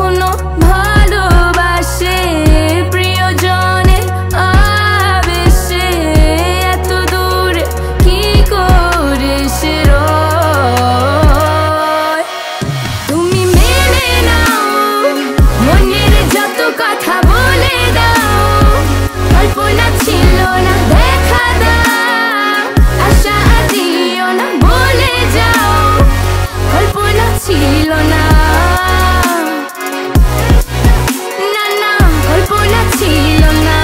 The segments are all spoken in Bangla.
এখনো ভালোবাসে প্রিয়জনের আবেশে এত দূরে কি করে সে রয় তুমি মেনে নাও মনের যত কথা বলে দাও কল্পনা ছিল না দেখা দাও আশা দিও না বলে যাও কল্পনা ছিল না না না কল্পনা ছিল না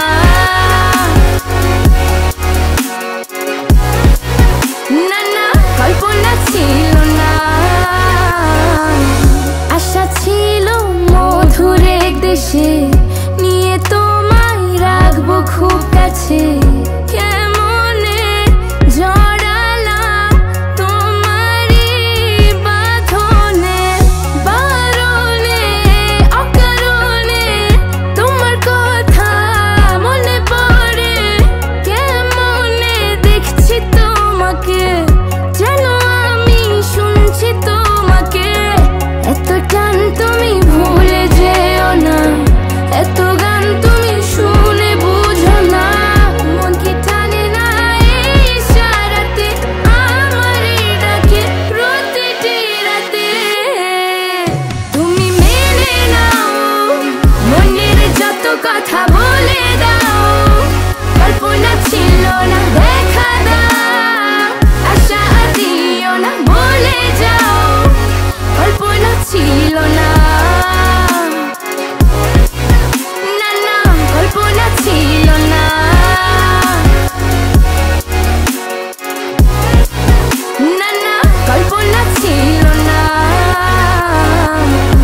না না কল্পনা ছিল না আশা ছিল মধুর এক দেশে নিয়ে তোমায় রাখবো খুব কাছে কেমনে জড়ালাম তোমারই বাঁধনে বারণে অকারণে তোমার কথা মনে পড়ে কেমনে দেখছি তোমাকে যেন আমি শুনছি তোমাকে এত টান তুমি ভুলে যেও না এত গান তুমি শুনে বুঝো না মন কি টানে না এই ইশারাতে আমারই ডাকে প্রতিটি রাতে তুমি মেনে নাও মনের যত কথা বলে দাও কল্পনা ছিল না দেখা দাও আশা দিও না বলে যাও কল্পনা ছিল না না না কল্পনা ছিল না না না কল্পনা ছিল না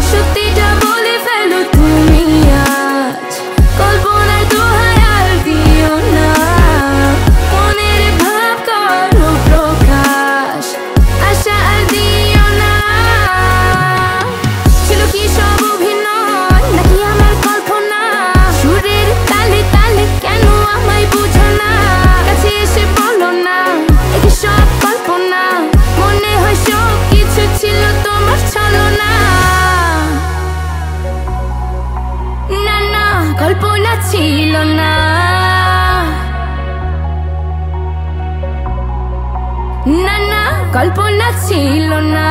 সত্যিটা বলে ফেলো তুমি আজ কল্পনার দোহাই আর দিও না মনের ভাব করো প্রকাশ আশা আর দিও না ছিল কি সব অভিনয় নাকি আমার কল্পনা সুরের তালে তালে কেন আমায় বুঝো না কাছে এসে বলো না একে সব কল্পনা মনে হয় সব কিছু ছিল তোমার ছলনা না না কল্পনা ছিল না না না কল্পনা ছিল না